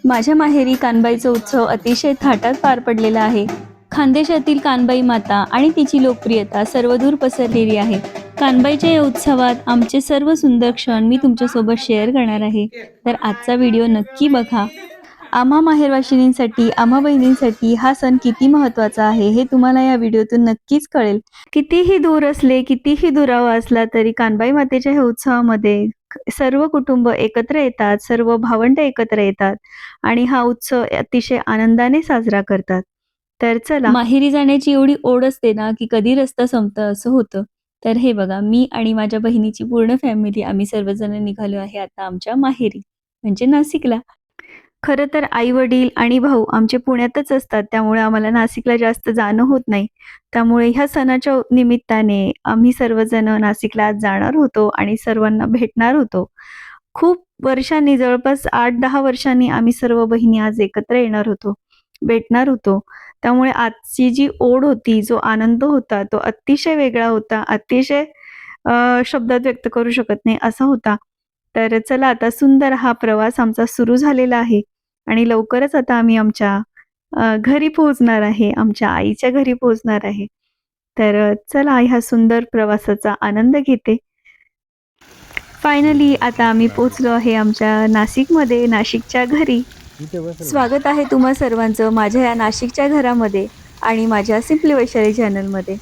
माझ्या माहेरी कानबाईचा उत्सव अतिशय थाटात पार पडलेला आहे. खानदेशातील कानबाई माता आणि तिची लोकप्रियता सर्वदूर पसरलेली आहे. कानबाईच्या या उत्सवात आमचे सर्व सुंदर क्षण मी तुमच्यासोबत शेअर करणार आहे. तर आजचा व्हिडिओ नक्की बघा. आम्हा माहेरवाशिनींसाठी, आम्हा बहिणींसाठी हा सण किती महत्त्वाचा आहे हे तुम्हाला या व्हिडिओतून नक्कीच कळेल. कितीही दूर असले, कितीही दुरावा असला तरी कानबाई मातेच्या ह्या उत्सवामध्ये सर्व कुटुंब एकत्र येतात, सर्व भावंड एकत्र येतात आणि हा उत्सव अतिशय आनंदाने साजरा करतात. तर चला, माहेरी जाण्याची एवढी ओढ असते ना, की कधी रस्ता संपतं असं होतं. तर हे बघा, मी आणि माझ्या बहिणीची पूर्ण फॅमिली आम्ही सर्वजण निघालो आहे आता आमच्या माहेरी, म्हणजे नाशिकला. खरं तर आई-वडील आणि भाऊ आमचे पुण्यातच असतात, त्यामुळे आम्हाला नाशिकला जास्त जाणं होत नाही. त्यामुळे ह्या सणाच्या निमित्ताने आम्ही सर्वजण नाशिकला आज जाणार होतो आणि सर्वांना भेटणार होतो. खूप वर्षांनी, जवळपास 8-10 वर्षांनी आम्ही सर्व बहिणी आज एकत्र येणार होतो, भेटणार होतो. त्यामुळे आजची जी ओढ होती, जो आनंद होता, तो अतिशय वेगळा होता. अतिशय शब्दात व्यक्त करू शकत नाही असा होता. तर चला, आता सुंदर हा प्रवास आमचा सुरू झालेला आहे आणि लवकरच आता आम्ही आमच्या घरी पोहोचणार आहे. आमच्या आईच्या घरी पोहोचणार आहे. तर चला, ह्या सुंदर प्रवासाचा आनंद घेते. फायनली आता आम्ही पोहोचलो आहे आमच्या नाशिकमध्ये, नाशिकच्या घरी. स्वागत आहे तुम्हा सर्वांचं माझ्या या नाशिकच्या घरामध्ये आणि माझ्या सिम्पली वैशाली चॅनलमध्ये.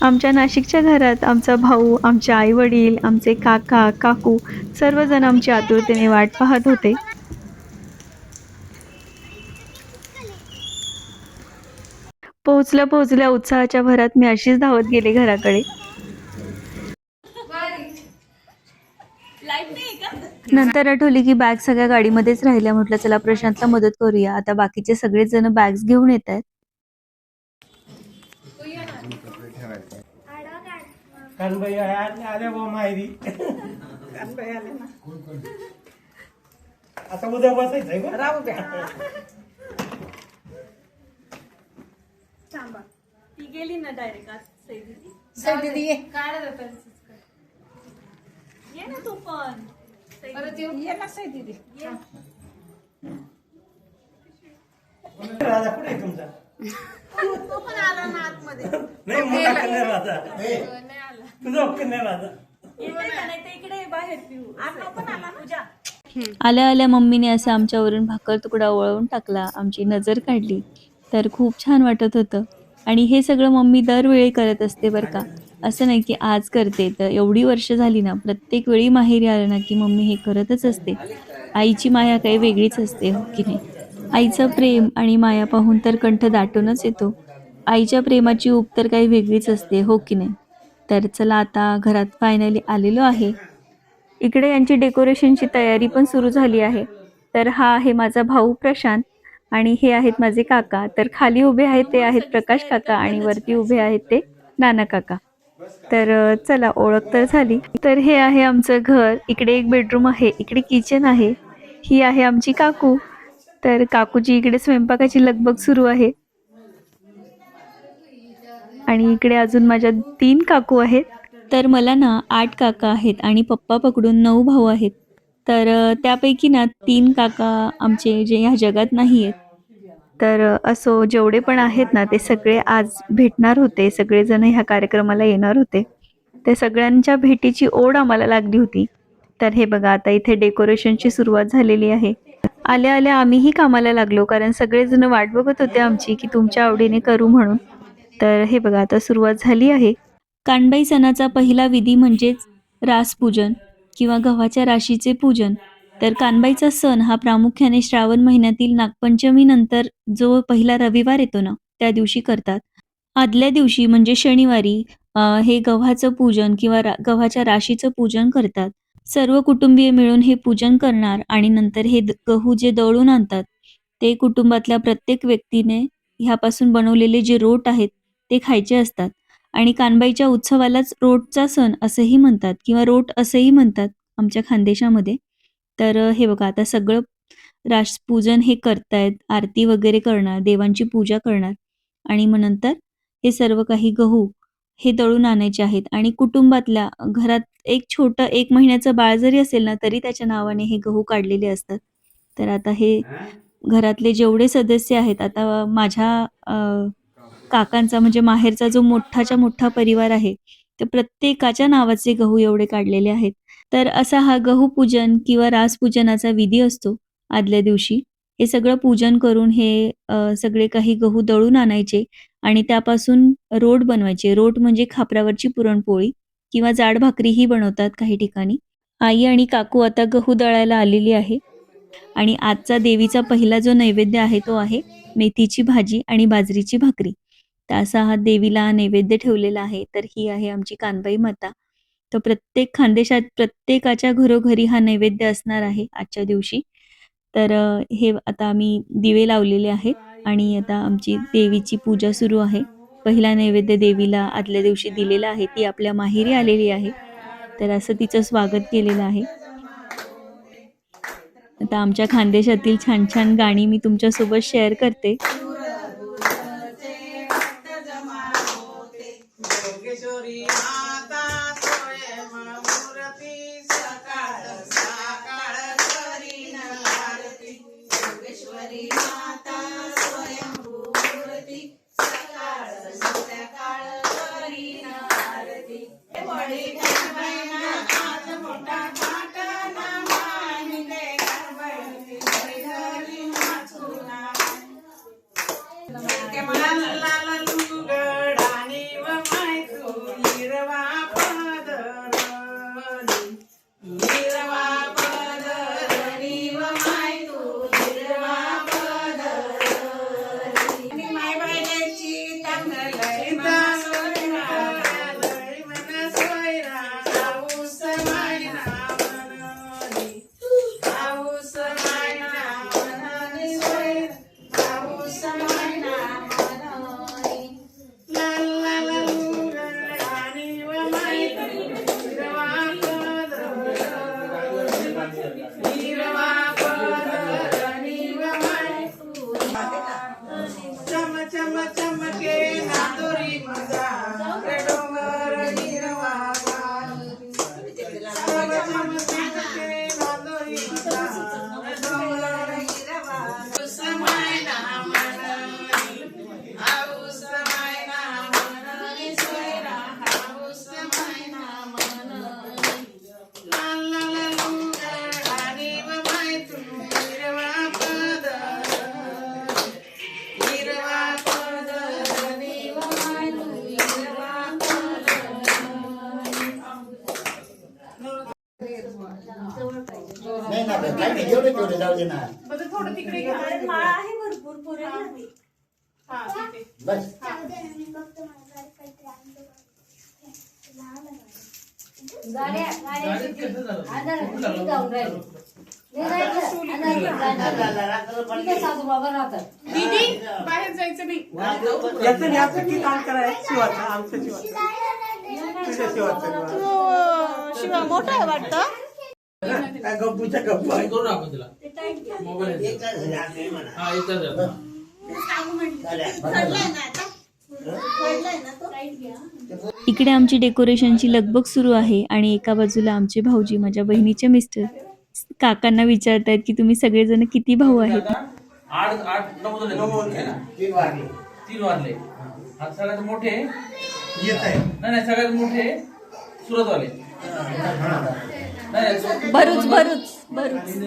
आमच्या नाशिकच्या घरात आमचा भाऊ, आमचे आई-वडील, आमचे काका, काकू सर्वजण आमची आतुरतेने वाट पाहत होते. पोहोचल्या उत्साहाच्या भरात मी अशीच धावत गेले घराकडे. नंतर आठवली की बॅग सगळ्या गाडीमध्येच राहिल्या. म्हटलं चला प्रशांतला मदत करूया. आता बाकीचे सगळेच जण बॅग्स घेऊन येत आहेत. कानबाई आल्या बा माहेरी. कानबाई आल्या ना. आता उद्या बसायचंय का? राहू द्या. थांबा, ती गेली ना डायरेक्ट आज दीदी ये. काय ये ना तू पण. परत ये ना सई दीदी. राजा कुठे आहे तुमचा? तो पण आला ना आतमध्ये. नाही मोठा कन्या राजा. तुझा कन्या राजा. इकडे बाहेर पिऊ. आता पण आला तुझ्या. आल्या आल्या मम्मीने असं आमच्यावरून भाकर तुकडा वळवून टाकला, आमची नजर काढली. तर खूप छान वाटत होतं. आणि हे सगळं मम्मी दरवेळी करत असते बरं का. असं नाही की आज करते, तर एवढी वर्ष झाली ना, प्रत्येक वेळी माहेरी आलं ना की मम्मी हे करतच असते. आईची माया काही वेगळीच असते, हो की नाही? आईचं प्रेम आणि माया पाहून तर कंठ दाटूनच येतो. आईच्या प्रेमाची ऊब तर काही वेगळीच असते, हो की नाही? तर चला, आता घरात फायनली आलेलो आहे. इकडे यांची डेकोरेशनची तयारी पण सुरू झाली आहे. तर हा आहे माझा भाऊ प्रशांत आणि हे आहेत माझे काका. तर खाली उभे आहेत ते आहेत प्रकाश काका आणि वरती उभे आहेत ते नाना काका. तर चला, ओळख तर झाली. तर हे आहे आमचं घर. इकडे एक बेडरूम आहे, इकडे किचन आहे. ही आहे आमची काकू. तर काकूची इकडे स्वयंपाकाची लगबग सुरू आहे. आणि इकडे अजून माझ्या 3 काकू आहेत. तर मला ना 8 काका आहेत आणि पप्पा पकडून 9 भाऊ आहेत. तर त्यापैकी ना 3 काका आमचे जे ह्या जगात नाही आहेत. तर असो, जेवढे पण आहेत ना ते सगळे आज भेटणार होते. सगळेजण ह्या कार्यक्रमाला येणार होते. त्या सगळ्यांच्या भेटीची ओढ आम्हाला लागली होती. तर हे बघा, आता इथे डेकोरेशनची सुरुवात झालेली आहे. आल्या आल्या आम्हीही कामाला लागलो, कारण सगळेजण वाट बघत होते आमची की तुमच्या आवडीने करू म्हणून. तर हे बघा, आता सुरुवात झाली आहे. कानबाई सणाचा पहिला विधी म्हणजेच रासपूजन किंवा गव्हाच्या राशीचे पूजन. तर कानबाईचा सण हा प्रामुख्याने श्रावण महिन्यातील नागपंचमी नंतर जो पहिला रविवार येतो ना, त्या दिवशी करतात. आदल्या दिवशी म्हणजे शनिवारी हे गव्हाचं पूजन किंवा गव्हाच्या राशीचं पूजन करतात. सर्व कुटुंबीय मिळून हे पूजन करणार आणि नंतर हे गहू जे दळून आणतात, ते कुटुंबातल्या प्रत्येक व्यक्तीने ह्यापासून बनवलेले जे रोट आहेत ते खायचे असतात. आणि कानबाईच्या उत्सवालाच रोटचा सण असंही म्हणतात किंवा रोट असंही म्हणतात आमच्या खानदेशामध्ये. तर हे बघा, आता सगळं रासपूजन हे करतायत, आरती वगैरे करणार, देवांची पूजा करणार आणि मग नंतर हे सर्व काही गहू हे दळून आणायचे आहेत आणि कुटुंबातल्या घरात एक छोटं 1 महिन्याचं बाळ जरी असेल ना, तरी त्याच्या नावाने हे गहू काढलेले असतात. तर आता हे घरातले जेवढे सदस्य आहेत, आता माझ्या काकांचा म्हणजे माहेरचा जो मोठाच्या मोठा परिवार आहे, तर प्रत्येकाच्या नावाचे गहू एवढे काढलेले आहेत. तर असा हा गहू पूजन किंवा रास पूजनाचा विधी असतो आदल्या दिवशी. हे सगळं पूजन करून हे सगळे काही गहू दळून आणायचे आणि त्यापासून रोट बनवायचे. रोट म्हणजे खापरावरची पुरणपोळी किंवा जाड भाकरीही बनवतात काही ठिकाणी. आई आणि काकू आता गहू दळायला आलेली आहे आणि आजचा देवीचा पहिला जो नैवेद्य आहे तो आहे मेथीची भाजी आणि बाजरीची भाकरी. तर असा हा देवीला नैवेद्य ठेवलेला आहे. तर ही आहे आमची कानबाई माता. तर प्रत्येक खानदेशात प्रत्येकाच्या घरोघरी हा नैवेद्य असणार आहे आजच्या दिवशी. तर हे आता आम्ही दिवे लावलेले आहेत आणि आता आमची देवीची पूजा सुरू आहे. पहिला नैवेद्य देवीला आदल्या दिवशी दिलेला आहे. ती आपल्या माहेरी आलेली आहे. तर असं तिचं स्वागत केलेलं आहे. आता आमच्या खानदेशातील छान छान गाणी मी तुमच्यासोबत शेअर करते. योगेश्वरी माता स्वयं मूर्ती सकाळ सकाळ करीन आरती. योगेश्वरी माता स्वयं मूर्ती सकाळ सकाळ करीन आरती. वडी गणबैना हात मोठा पाटणा मानिले गणबैनी घरी वाचूना. लाल लाल लुगड आणि व मायतू हिरवा पदरणी. हिरवा पदरणी व मायतू हिरवा पदरणी. माय बायलेची चांगलंय मन सोयरा लय मन सोयरा. आऊस मायना मननी आऊस मायना मननी सोयरा. आऊस मायना मननी. लाल लाल लुगड आणि व मायतू हिरवा पदरणी. हिरवा पदरणी व मायतू चम चम चमके नादोरी मजा डोंगर हिरवा चम चम चमके नादोरी मजा डोंगर हिरवा. आऊस मायना मननी आऊस मायना मननी सोयरा. आऊस मायना मननी. लाल लाल लुगड आणि व मायतू हिरवा पदरणी. हिरवा पदरणी व मायतू हिरवा नाही ना काय नाही जेवढे तेवढे जाऊ दे ना थोडं तिकडे घ्या. माळा आहे भरपूर पुरेल ना ती. हा ठीक आहे. बस गाड्या जाऊन राहिले. साधू बाबा राहतात. दीदी बाहेर जायचं नाही. याचं किती काम करायचं शिवाचं आमचं शिवाचं तुझ्या शिवाचं शिवा मोठा आहे वाटतं. काय गप्पूच्या गप्पू आहे करू आपण तिला मोबाईल एक तास झाले आज नाही म्हणा. हा एक तास झाला. इकडे आमची डेकोरेशनची लगबग सुरू आहे आणि एका बाजूला आमचे भाऊजी माझ्या बहिणीचे मिस्टर काकांना विचारतायत की तुम्ही सगळेजण किती भाऊ आहेत. आठ आठ नऊ जण आहे ना? 3 वाजले 3 वाजले. आता सगळ्यात मोठे येत आहे नाही सगळ्यात मोठे सुरतवाले. नाही भरूच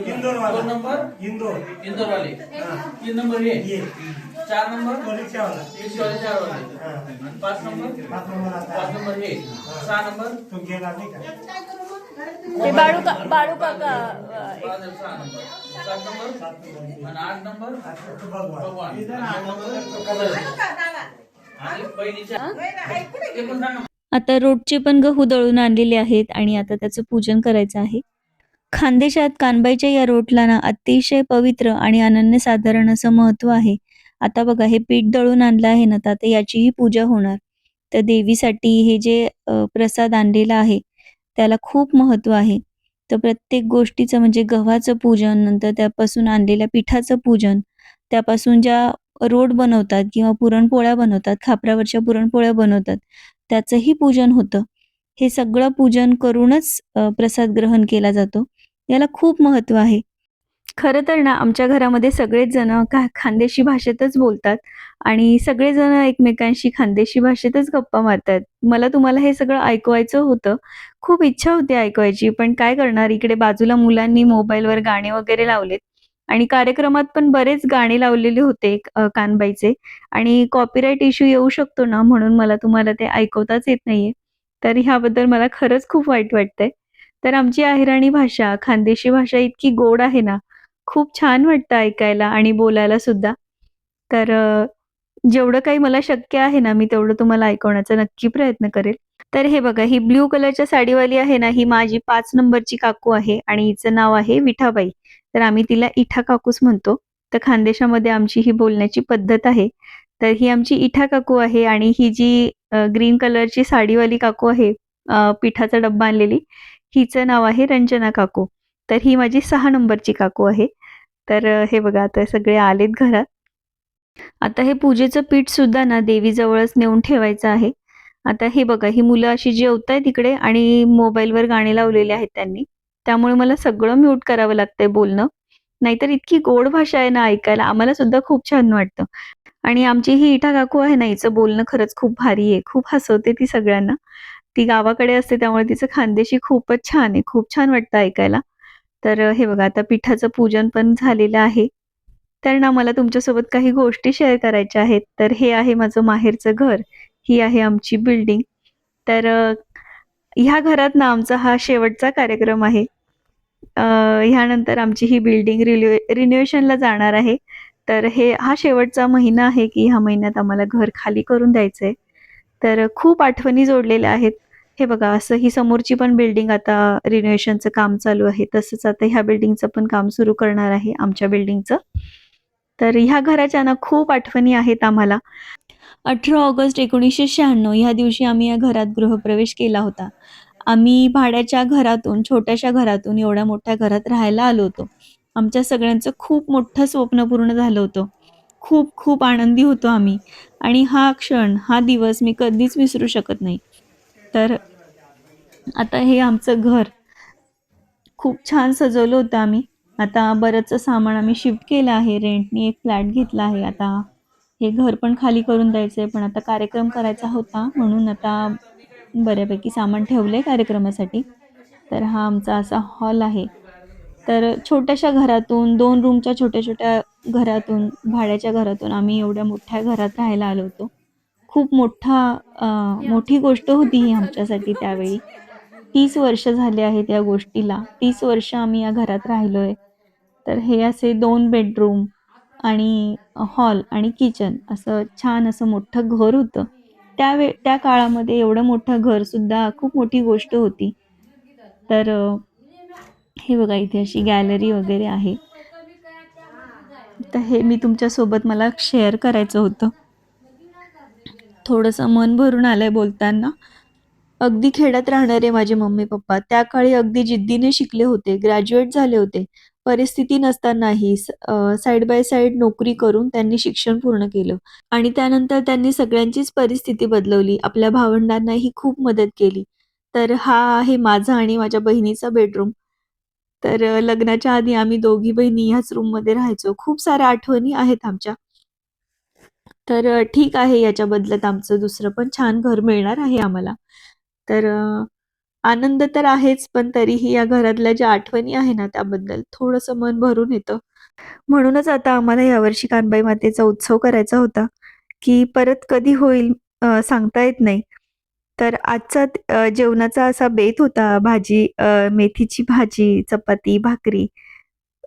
इंदोर 2 नंबर इंदोर इंदोरवाले. 3 नंबर हे ये 4 नंबर परीक्षावाला रिक्षावाले 4 वाले आणि 5 नंबर 5 नंबर आता 5 नंबर हे 6 नंबर तो गेला नाही का बाळू काका 6 नंबर 7 नंबर आणि 8 नंबर तो भगवान भगवान 8 नंबर आणि बहिणीच्या ते पण सांगा. आता रोटचे पण गहू दळून आणलेले आहेत आणि आता त्याचं पूजन करायचं आहे. खानदेशात कानबाईच्या या रोटला ना अतिशय पवित्र आणि अनन्यसाधारण असं महत्व आहे. आता बघा हे पीठ दळून आणलं आहे ना, तर आता याचीही पूजा होणार. तर देवीसाठी हे जे प्रसाद आणलेला आहे त्याला खूप महत्व आहे. तर प्रत्येक गोष्टीचं म्हणजे गव्हाचं पूजन, नंतर त्यापासून आणलेल्या पिठाचं पूजन, त्यापासून ज्या रोट बनवतात किंवा पुरणपोळ्या बनवतात, खापरावरच्या पुरणपोळ्या बनवतात, त्याचंही पूजन होतं. हे सगळं पूजन करूनच प्रसाद ग्रहण केला जातो. याला खूप महत्व आहे. खरं तर ना आमच्या घरामध्ये सगळेच जण खानदेशी भाषेतच बोलतात आणि सगळेजण एकमेकांशी खानदेशी भाषेतच गप्पा मारतात. मला तुम्हाला हे सगळं ऐकवायचं होतं. खूप इच्छा होती ऐकवायची, पण काय करणार, इकडे बाजूला मुलांनी मोबाईलवर गाणे वगैरे लावलेत आणि कार्यक्रमात पण बरेच गाणे लावलेले होते कानबाईचे आणि कॉपीराईट इश्यू येऊ शकतो ना, म्हणून मला तुम्हाला ते ऐकवताच येत नाहीये. तर ह्याबद्दल मला खरंच खूप वाईट वाटतंय. तर आमची अहिराणी भाषा, खानदेशी भाषा इतकी गोड आहे ना, खूप छान वाटतं ऐकायला आणि बोलायला सुद्धा. तर जेवढं काही मला शक्य आहे ना, मी तेवढं तुम्हाला ऐकवण्याचा नक्की प्रयत्न करेल. तर हे बघा, ही ब्लू कलरच्या साडीवाली आहे ना, ही माझी 5 नंबरची काकू आहे आणि हिचं नाव आहे विठाबाई. तर आम्ही तिला इठा काकूच म्हणतो. तर खानदेशामध्ये आमची ही बोलण्याची पद्धत आहे. तर ही आमची इठा काकू आहे आणि ही जी ग्रीन कलरची साडीवाली काकू आहे, पिठाचा डब्बा आणलेली, हिचं नाव आहे रंजना काकू. तर ही माझी 6 नंबरची काकू आहे. तर हे बघा, आता सगळे आलेत घरात. आता हे पूजेचं पीठ सुद्धा ना देवीजवळच नेऊन ठेवायचं आहे. आता हे बघा, ही मुलं अशी जेवतायत इकडे आणि मोबाईलवर गाणे लावलेले आहेत त्यांनी. त्यामुळे मला सगळं म्यूट करावं लागतंय बोलणं. नाहीतर इतकी गोड भाषा आहे ना ऐकायला, आम्हाला सुद्धा खूप छान वाटतं. आणि आमची ही इठा काकू आहे ना, हिचं बोलणं खरंच खूप भारी आहे. खूप हसवते ती सगळ्यांना. ती गावाकडे असते त्यामुळे तिचं खानदेशी खूपच छान आहे. खूप छान वाटतं ऐकायला. तर हे बघा, आता पिठाचं पूजन पण झालेलं आहे. तर ना मला तुमच्यासोबत काही गोष्टी शेअर करायच्या आहेत. तर हे आहे माझं माहेरचं घर. ही आहे आमची बिल्डिंग. तर ह्या घरात ना आमचा हा शेवटचा कार्यक्रम आहे. ह्यानंतर आमची ही बिल्डिंग रिनोव्हेशनला जाणार आहे. तर हा शेवटचा महिना आहे, की ह्या महिन्यात आम्हाला घर खाली करून द्यायचंय. तर खूप आठवणी जोडलेल्या आहेत. हे बघा, असं ही समोरची पण बिल्डिंग आता रिनोव्हेशनचं काम चालू आहे. तसंच आता ह्या बिल्डिंगचं पण काम सुरू करणार आहे, आमच्या बिल्डिंगचं. तर ह्या घराच्या ना खूप आठवणी आहेत आम्हाला. 18 ऑगस्ट 1996 ह्या दिवशी आम्ही या घरात गृहप्रवेश केला होता. आम्ही भाड्याच्या घरातून, छोट्याशा घरातून एवढ्या मोठ्या घरात राहायला आलो होतो. आमच्या सगळ्यांचं खूप मोठं स्वप्न पूर्ण झालं होतं. खूप खूप आनंदी होतो आम्ही आणि हा क्षण, हा दिवस मी कधीच विसरू शकत नाही. तर आता हे आमचं घर खूप छान सजवलं होतं आम्ही. आता बरंचसं सामान आम्ही शिफ्ट केलं आहे. रेंटनी एक फ्लॅट घेतला आहे. आता हे घर पण खाली करून द्यायचंय, पण आता कार्यक्रम करायचा होता म्हणून आता बऱ्यापैकी सामान ठेवलंय कार्यक्रमासाठी. तर हा आमचा असा हॉल आहे. तर छोट्याशा घरातून, 2 रूमच्या छोट्या-छोट्या घरातून, भाड्याच्या घरातून आम्ही एवढ्या मोठ्या घरात राहायला आलो होतो. खूप मोठी गोष्ट होती ही आमच्यासाठी त्यावेळी. 30 वर्ष झाले आहेत या गोष्टीला. 30 वर्ष आम्ही या घरात राहिलोय. तर हे असे 2 बेडरूम आणि हॉल आणि किचन असं छान असं मोठं घर होतं. त्या काळामध्ये एवढं मोठं घरसुद्धा खूप मोठी गोष्ट होती. तर हे बघा, इथे अशी गॅलरी वगैरे आहे. तर हे मी तुमच्यासोबत मला शेअर करायचं होतं. थोडंसं मन भरून आलंय बोलताना. अगदी खेड्यात राहणारे माझे मम्मी-पप्पा त्या काळी अगदी जिद्दीने शिकले होते, ग्रॅज्युएट झाले होते. परिस्थिती नसतानाही साइड बाय साइड नोकरी करून त्यांनी शिक्षण पूर्ण केलं आणि त्यानंतर त्यांनी सगळ्यांचीच परिस्थिती बदलवली. आपल्या भावंडांनाही खूप मदत केली. तर हा आहे माझा आणि माझ्या बहिणीचा बेडरूम. तर लग्नाच्या आधी आम्ही दोघी बहिणी ह्याच रूममध्ये राहायचो. खूप साऱ्या आठवणी आहेत आमच्या. तर ठीक आहे, याच्या बदल्यात आमचं दुसरं पण छान घर मिळणार आहे आम्हाला. तर आनंद तर आहेच, पण तरीही या घरातल्या ज्या आठवणी आहे ना, त्याबद्दल थोडंसं मन भरून येतं. म्हणूनच आता आम्हाला यावर्षी कानबाई मातेचा उत्सव करायचा होता, की परत कधी होईल सांगता येत नाही. तर आजचा जेवणाचा असा बेत होता, मेथीची भाजी, चपाती, भाकरी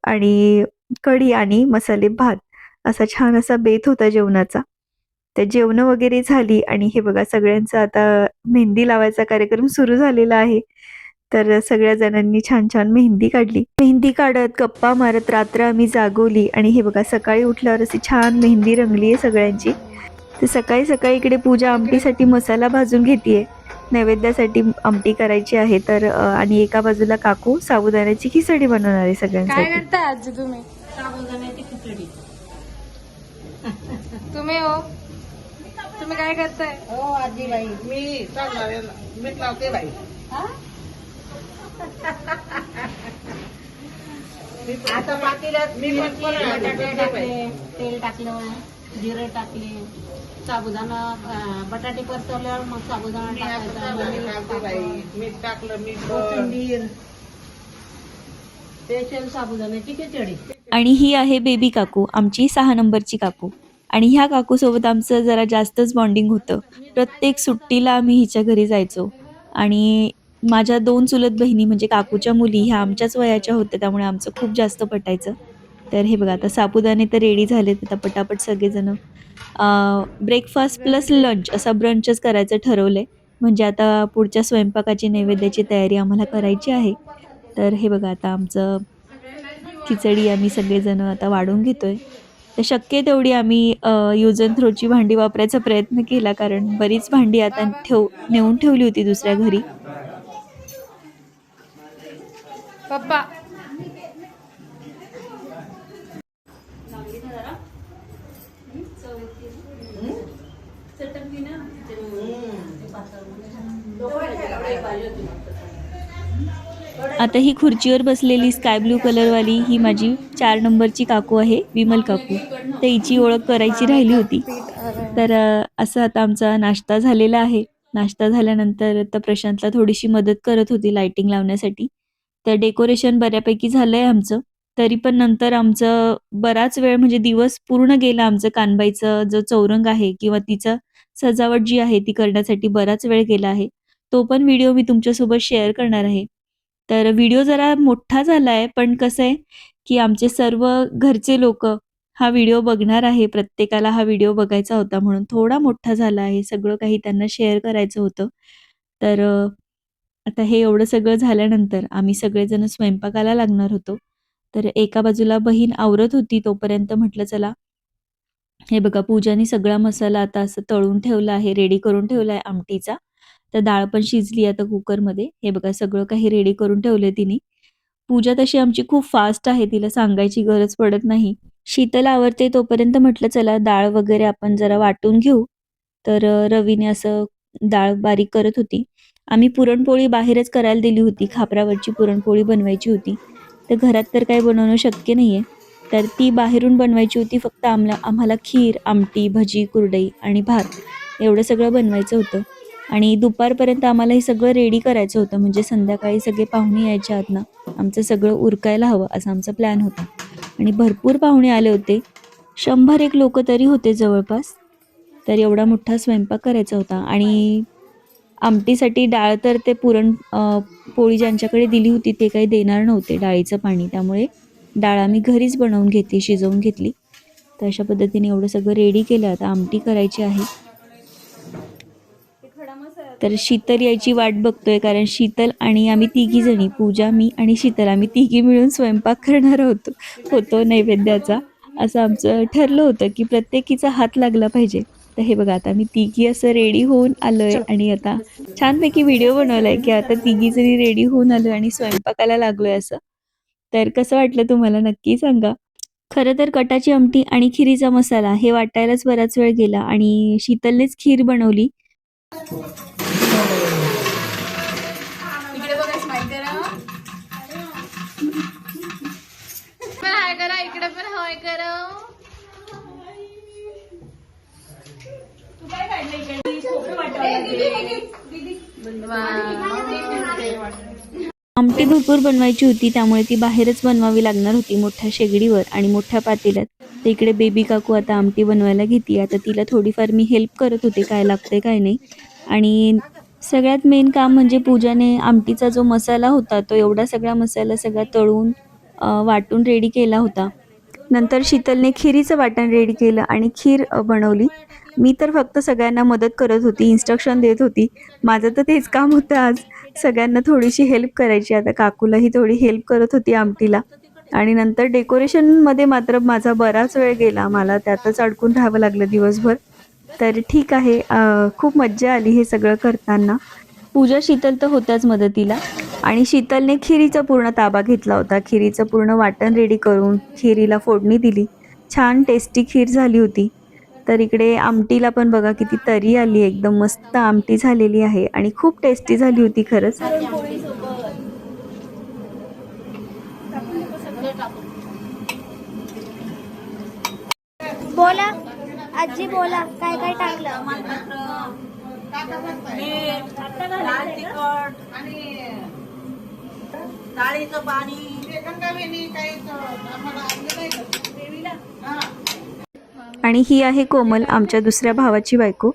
आणि कढी आणि मसाले भात असा छान असा बेत होता जेवणाचा. तर जेवणं वगैरे झाली आणि हे बघा, सगळ्यांचा आता मेहंदी लावायचा कार्यक्रम सुरू झालेला आहे. तर सगळ्या जणांनी छान छान मेहंदी काढली. मेहंदी काढत, गप्पा मारत रात्र आम्ही जागवली आणि हे बघा, सकाळी उठल्यावर अशी छान मेहंदी रंगली आहे सगळ्यांची. तर सकाळी सकाळी इकडे पूजा आमटीसाठी मसाला भाजून घेतीये. नैवेद्यासाठी आमटी करायची आहे. तर आणि एका बाजूला काकू साबुदाण्याची खिचडी बनवणार आहे सगळ्यांसाठी. काय करताय आजी तुम्ही? साबुदाण्याची खिचडी. तुम्ही हो, तुम्ही काय करताय? हो आजी बाई. मी चालणार मीठ लावते बाई. आता पातेल्यात बटाटे टाकले, तेल टाकलं, जिरे टाकले, साबुदाणा बटाटे परतवल्यावर मग साबुदाणा टाकायचा, मीठ टाकलं, कोथिंबीर, स्पेशल साबुदाण्याची खिचडी. आणि ही आहे बेबी काकू, आमची 6 नंबरची काकू. आणि ह्या काकूसोबत आमचं जरा जास्तच बॉन्डिंग होतं. प्रत्येक सुट्टीला आम्ही हिच्या घरी जायचो. आणि माझ्या 2 चुलत बहिणी म्हणजे काकूच्या मुली ह्या आमच्याच वयाच्या होत्या, त्यामुळे आमचं खूप जास्त पटायचं. तर हे बघा आता साबुदाणे तर रेडी झालेत. आता पटापट सगळेजण ब्रेकफास्ट प्लस लंच असा ब्रंचच करायचं ठरवलंय. म्हणजे आता पुढच्या स्वयंपाकाची नैवेद्याची तयारी आम्हाला करायची आहे. तर हे बघा आता आमचं खिचडी आम्ही सगळेजण आता वाढून घेतोय. तर शक्य तेवढी आम्ही यूज अँड थ्रोची भांडी वापरायचा प्रयत्न केला, कारण बरीच भांडी आता नेऊन ठेवली होती दुसऱ्या घरी. पप्पा आता ही खुर्चीवर बसलेली स्काय ब्लू कलरवाली ही माझी 4 नंबरची काकू आहे, विमल काकू. तर हिची ओळख करायची राहिली होती. तर असं आता आमचा नाश्ता झालेला आहे. नाश्ता झाल्यानंतर आता प्रशांतला थोडीशी मदत करत होती लाइटिंग लावण्यासाठी. तर डेकोरेशन बऱ्यापैकी झालंय आमचं. तरी पण नंतर आमचं बराच वेळ म्हणजे दिवस पूर्ण गेला आमचं कानबाईचं जो चौरंग आहे किंवा तिचं सजावट जी आहे ती करण्यासाठी बराच वेळ गेला आहे. तो पण व्हिडिओ मी तुमच्यासोबत शेअर करणार आहे. तर व्हिडिओ जरा मोठा झाला आहे, पण कसं आहे की आमचे सर्व घरचे लोक हा व्हिडिओ बघणार आहे. प्रत्येकाला हा व्हिडिओ बघायचा होता म्हणून थोडा मोठा झाला आहे. सगळं काही त्यांना शेअर करायचं होतं. तर आता हे एवढं सगळं झाल्यानंतर आम्ही सगळेजण स्वयंपाकाला लागणार होतो. तर एका बाजूला बहीण आवरत होती, तोपर्यंत म्हटलं चला हे बघा पूजाने सगळा मसाला आता असं तळून ठेवला आहे, रेडी करून ठेवला आहे आमटीचा. तर डाळ पण शिजली आता कुकरमध्ये. हे बघा सगळं काही रेडी करून ठेवलंय तिने. पूजा तशी आमची खूप फास्ट आहे, तिला सांगायची गरज पडत नाही. शीतल आवरते तोपर्यंत म्हटलं चला डाळ वगैरे आपण जरा वाटून घेऊ. तर रवीने असं डाळ बारीक करत होती. आम्ही पुरणपोळी बाहेरच करायला दिली होती, खापरावरची पुरणपोळी बनवायची होती. तर घरात तर काही बनवणं शक्य नाहीये, तर ती बाहेरून बनवायची होती. फक्त आम्हाला खीर, आमटी, भजी, कुरडई आणि भात एवढं सगळं बनवायचं होतं. आणि दुपारपर्यंत आम्हाला हे सगळं रेडी करायचं होतं, म्हणजे संध्याकाळी सगळे पाहुणे यायच्या आत ना आमचं सगळं उरकायला हवं असा आमचा प्लॅन होता. आणि भरपूर पाहुणे आले होते, 100-1 लोक तरी होते जवळपास. तर एवढा मोठा स्वयंपाक करायचा होता. आणि आमटीसाठी डाळ तर ते पोळी ज्यांच्याकडे दिली होती ते काही देणार नव्हते डाळीचं पाणी, त्यामुळे डाळ आम्ही घरीच बनवून घेतली, शिजवून घेतली. तर अशा पद्धतीने एवढं सगळं रेडी केलं. आता आमटी करायची आहे. तर शीतल यायची वाट बघतोय, कारण शीतल आणि आम्ही तिघी जणी, पूजा, मी आणि शीतल, आम्ही तिघी मिळून स्वयंपाक करणार होतो नैवेद्याचा. असं आमचं ठरलं होतं की प्रत्येकीचा हात लागला पाहिजे. तर हे बघा आता मी तिघी असं रेडी होऊन आलोय आणि आता छानपैकी व्हिडिओ बनवलाय की आता तिघी जणी रेडी होऊन आलोय आणि स्वयंपाकाला लागलोय असं. तर कसं वाटलं तुम्हाला नक्की सांगा. खरं तर कटाची आमटी आणि खिरीचा मसाला हे वाटायलाच बराच वेळ गेला आणि शीतलनेच खीर बनवली. इकडे बघा, स्माइल करा. पण हाय करा, इकडे पण हाय करा. आमटी भरपूर बनवायची होती, त्यामुळे ती बाहेरच बनवावी लागणार होती मोठ्या शेगडीवर आणि मोठ्या पातेल्यात. तर इकडे बेबी काकू आता आमटी बनवायला घेते. आता तिला थोडीफार मी हेल्प करत होते, काय लागते काय नाही. आणि सगळ्यात मेन काम म्हणजे पूजाने आमटीचा जो मसाला होता तो एवढा सगळा मसाला सगळा तळून वाटून रेडी केला होता. नंतर शीतलने खिरीचं वाटण रेडी केलं आणि खीर बनवली. मी तर फक्त सगळ्यांना मदत करत होती, इन्स्ट्रक्शन देत होती. माझं तर तेच काम होतं आज, सगळ्यांना थोडीशी हेल्प करायची. आता काकूलाही थोडी हेल्प करत होती आमटीला. आणि नंतर डेकोरेशनमध्ये मात्र माझा बराच वेळ गेला, मला त्यातच अडकून राहावं लागलं दिवसभर. तर ठीक आहे, खूप मज्जा आली हे सगळं करताना. पूजा, शीतल तर होत्याच मदतीला. आणि शीतलने खिरीचा पूर्ण ताबा घेतला होता. खिरीचं पूर्ण वाटण रेडी करून खिरीला फोडणी दिली. छान टेस्टी खीर झाली होती. तर इकडे आमटीला पण बघा किती तरी आली, एकदम मस्त आमटी झालेली आहे आणि खूप टेस्टी झाली होती खरंच. सगळे टाकू. बोला आजी बोला काय काय टाकलं. लाल तिखट आणि डाळीचं पाणी आणि ही आहे कोमल, आमच्या दुसऱ्या भावाची बायको.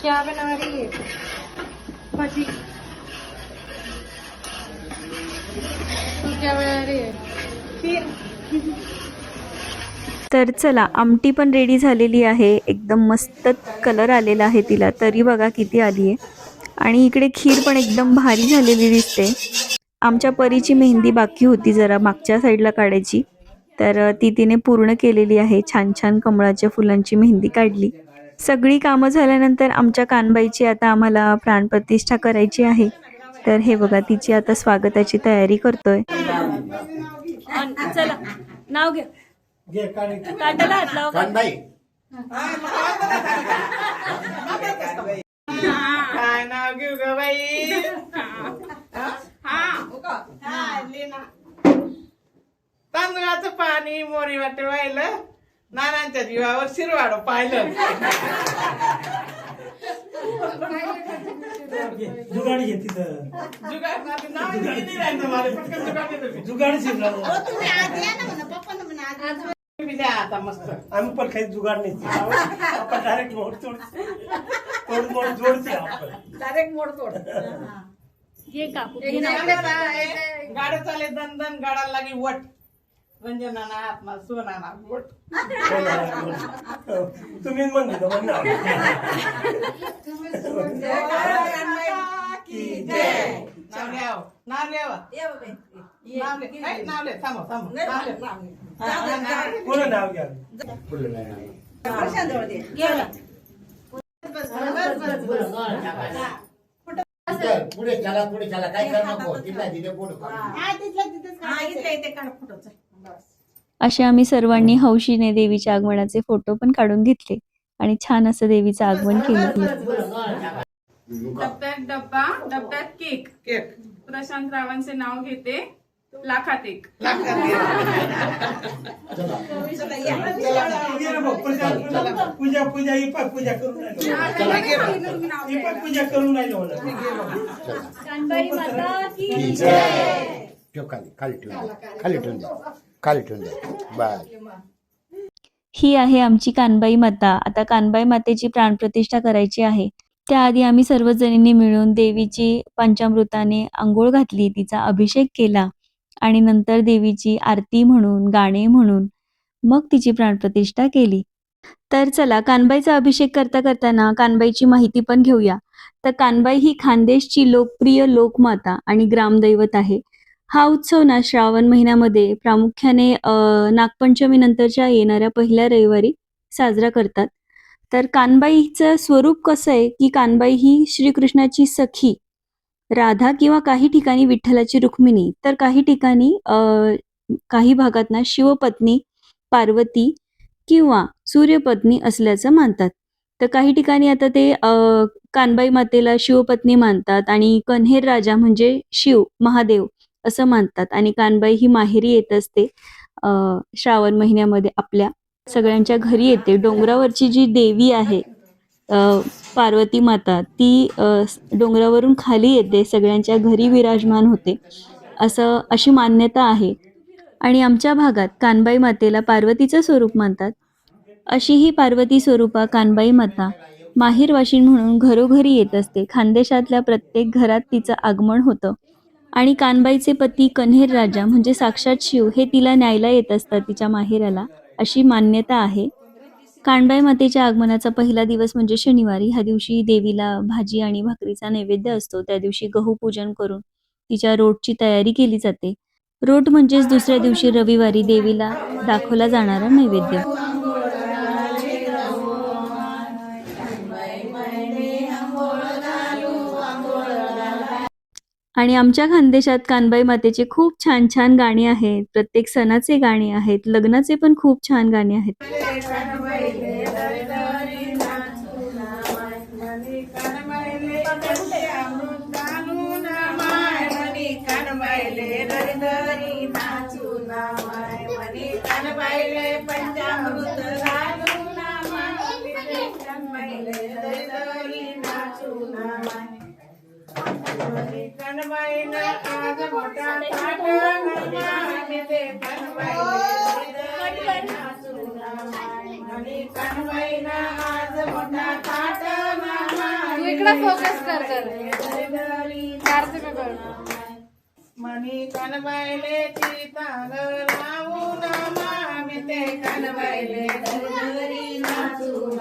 क्या बना रही है? भाजी. तू क्या बना रही है? खीर. तर चला, आमटी पण रेडी झालेली आहे. एकदम मस्त कलर आलेला आहे तिला, तरी बघा किती आली आहे. आणि इकडे खीर पण एकदम भारी झालेली दिसते. आमच्या परीची मेहंदी बाकी होती जरा मागच्या साईडला काढायची, तर ती तिने पूर्ण केलेली आहे. छान छान कमळाच्या फुलांची मेहंदी काढली. सगळी कामं झाल्यानंतर आमच्या कानबाईची आता आम्हाला प्राणप्रतिष्ठा करायची आहे. तर हे बघा, तिची आता स्वागताची तयारी करतोय. चला, नाव घ्या. ताटाला हात लावा. कानबाई काय नाव घेऊ ग बाई. तांदळाचं पाणी मोरी वाटे वाहिलं, नानांच्या जीवावर शिरवाड पाहिलं. जुगाडी घेते तर जुगाडी आता मस्त आम्ही पण काही जुगाड नाही. आपण डायरेक्ट मोड तोड मोड जोडते. आपण डायरेक्ट मोड तोड. ये काकू गाड चाले दन दन गाडाला लागी वट. रंजनाना आत्मा सोनाना वट. तुम्हीच म्हणतो म्हणणार. पूर्ण नाव घ्या. पुढे चला काय कर नको. तिथला तिथे फोटो असे आम्ही सर्वांनी हौशीने देवीच्या आगमनाचे फोटो पण काढून घेतले आणि छान असं देवीचं आगमन केलं. डब्यात डब्बा, डब्यात केक. केक प्रशांत रावांचे नाव घेते. लाखात एक. पूजा पूजा ही पण पूजा करून राहिलो. ही पण पूजा करून राहिलो. खाली ठेवून द्या. बस. ही आहे आमची कानबाई माता. आता कानबाई मातेची प्राणप्रतिष्ठा करायची आहे. त्याआधी आम्ही सर्वजणींनी मिळून देवीची पंचामृताने आंघोळ घातली, तिचा अभिषेक केला आणि नंतर देवीची आरती म्हणून, गाणे म्हणून मग तिची प्राणप्रतिष्ठा केली. तर चला, कानबाईचा अभिषेक करता करताना कानबाईची माहिती पण घेऊया. तर कानबाई ही खानदेशची लोकप्रिय लोकमाता आणि ग्रामदैवत आहे. हा उत्सव ना श्रावण महिन्यामध्ये प्रामुख्याने नागपंचमी नंतरच्या येणाऱ्या पहिल्या रविवारी साजरा करतात. तर कानबाईचं स्वरूप कसं आहे की कानबाई ही श्रीकृष्णाची सखी राधा किंवा काही ठिकाणी विठ्ठलाची रुक्मिणी, तर काही ठिकाणी काही भागात ना शिवपत्नी पार्वती किंवा सूर्यपत्नी असल्याचं मानतात. तर काही ठिकाणी आता ते कानबाई मातेला शिवपत्नी मानतात आणि कन्हेर राजा म्हणजे शिव महादेव असं मानतात. आणि कानबाई ही माहेरी येत असते श्रावण महिन्यामध्ये, आपल्या सगळ्यांच्या घरी येते. डोंगरावरची जी देवी आहे पार्वती माता, ती डोंगरावरून खाली येते, सगळ्यांच्या घरी विराजमान होते, अशी मान्यता आहे. आणि आमच्या भागात कानबाई मातेला पार्वतीचं स्वरूप मानतात. अशी ही पार्वती स्वरूपा कानबाई माता माहेरवाशीण म्हणून घरोघरी येत असते. खानदेशातल्या प्रत्येक घरात तिचं आगमन होतं. आणि कानबाईचे पती कन्हेर राजा म्हणजे साक्षात शिव हे तिला न्यायला येत असतात तिच्या माहेराला, अशी मान्यता आहे. कानबाई मातेच्या आगमनाचा पहिला दिवस म्हणजे शनिवारी. ह्या दिवशी देवीला भाजी आणि भाकरीचा नैवेद्य असतो. त्या दिवशी गहू पूजन करून तिच्या रोटची तयारी केली जाते. रोट म्हणजेच दुसऱ्या दिवशी रविवारी देवीला दाखवला जाणारा नैवेद्य. आणि आमच्या खानदेशात कानबाई मातेचे खूप छान छान गाणी आहेत. प्रत्येक सणाचे गाणी आहेत, लग्नाचे पण खूप छान गाणी आहेत. पंचामृत कणबाईनं आज मोठा थाट मामिते कणबाईले आणि कणबाईनं आज मोठा थाट तू इकडे फोकस कर चारचे पेपर मनी कणबाईले चितांग लावून मामिते कणबाईले दरी नाचून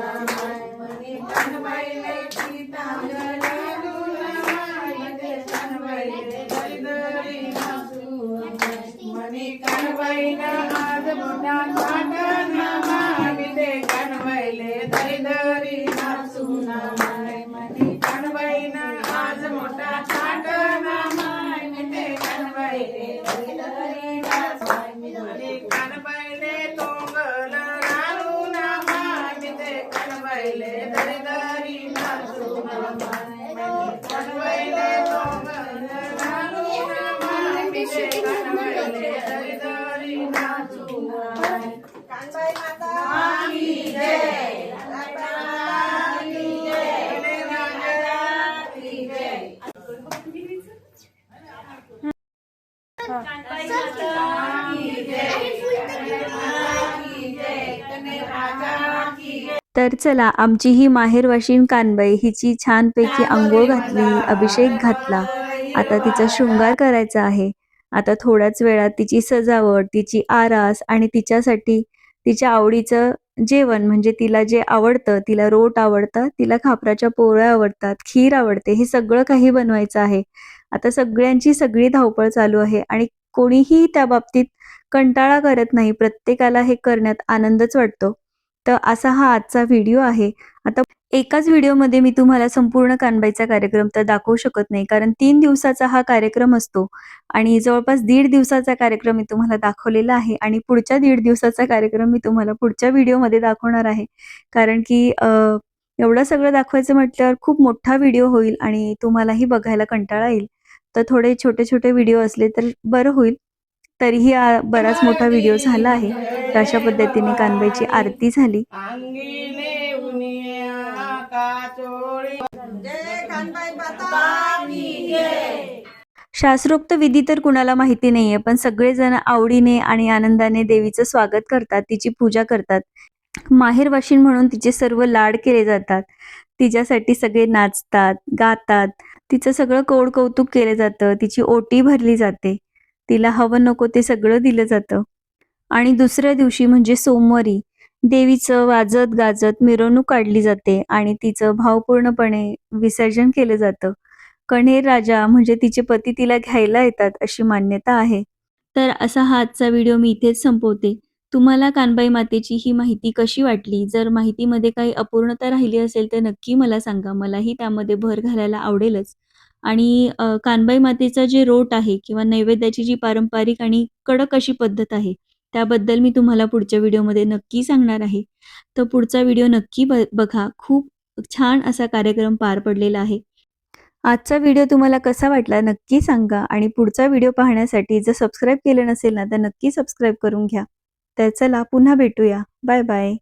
मनी कणबाईले चितांग लावून मामिते कणबाईले दरी नाचून मनी कणबाईनं आज मोठा थाट मामिते कणबाईले दरी नाचून मनी कणबाईनं आज मोठा थाट मामिते कणबाईले कणबाईले तोंगल घालून मामिते कणबाईले दरी नाचून कणबाईले तोंगल घालून मामिते कणबाईले दरी नाचून कणबाई माता की जय की जय की जय तर चला, आमची ही माहेरवाशीण कानबाई हिची छानपैकी अंघोळ घातली, अभिषेक घातला. आता तिचा शृंगार करायचा आहे. आता थोड्याच वेळात तिची सजावट, तिची आरास आणि तिच्यासाठी तिच्या आवडीचं जेवण, म्हणजे तिला जे आवडतं, तिला रोट आवडतं, तिला खापराच्या पोळ्या आवडतात, खीर आवडते, हे सगळं काही बनवायचं आहे. आता सगळ्यांची सगळी धावपळ चालू आहे आणि कोणीही त्या बाबतीत कंटाळा करत नाही. प्रत्येकाला हे करण्यात आनंदच वाटतो. तर असा हा आजचा व्हिडिओ आहे. आता एकाच व्हिडिओमध्ये मी तुम्हाला संपूर्ण कानबाईचा कार्यक्रम तर दाखवू शकत नाही, कारण 3 दिवसाचा हा कार्यक्रम असतो आणि जवळपास 1.5 दिवसाचा कार्यक्रम मी तुम्हाला दाखवलेला आहे आणि पुढच्या 1.5 दिवसाचा कार्यक्रम मी तुम्हाला पुढच्या व्हिडिओमध्ये दाखवणार आहे. कारण की एवढं सगळं दाखवायचं म्हटल्यावर खूप मोठा व्हिडिओ होईल आणि तुम्हालाही बघायला कंटाळा येईल. तर थोडे छोटे छोटे व्हिडिओ असले तर बरं होईल. तरीही बराच मोठा व्हिडिओ झाला आहे. तर अशा पद्धतीने कानबाईची आरती झाली. अंगिले उनिया का चोळी जय कानबाई माता की जय. शास्त्रोक्त विधी तर कुणाला माहिती नाहीये, पण सगळेजण आवडीने आणि आनंदाने देवीचं स्वागत करतात, तिची पूजा करतात. माहेरवाशीण म्हणून तिचे सर्व लाड केले जातात. तिच्यासाठी सगळे नाचतात, गातात, तिचं सगळं कोड कौतुक केलं जातं, तिची ओटी भरली जाते, तिला हवं नको ते सगळं दिलं जातं. आणि दुसऱ्या दिवशी म्हणजे सोमवारी देवीचं वाजत गाजत मिरवणूक काढली जाते आणि तिचं भावपूर्णपणे विसर्जन केलं जातं. कण्हेर राजा म्हणजे तिचे पती तिला घ्यायला येतात अशी मान्यता आहे. तर असा हा आजचा व्हिडिओ मी इथेच संपवते. तुम्हाला कानबाई मातेची ही माहिती कशी वाटली? जर माहितीमध्ये काही अपूर्णता राहिली असेल तर नक्की मला सांगा. मलाही त्यामध्ये भर घालायला आवडेलच. आणि कानबाई मातेचा जे रोट आहे किंवा नैवेद्याची जी पारंपरिक आणि कडक अशी पद्धत आहे, त्याबद्दल मी तुम्हाला पुढच्या व्हिडिओमध्ये नक्की सांगणार आहे. तर पुढचा व्हिडिओ नक्की बघा. खूप छान असा कार्यक्रम पार पडलेला आहे. आजचा व्हिडिओ तुम्हाला कसा वाटला नक्की सांगा आणि पुढचा व्हिडिओ पाहण्यासाठी जर सबस्क्राईब केलं नसेल ना तर नक्की सबस्क्राईब करून घ्या. तर चला, पुन्हा भेटूया. Bye bye.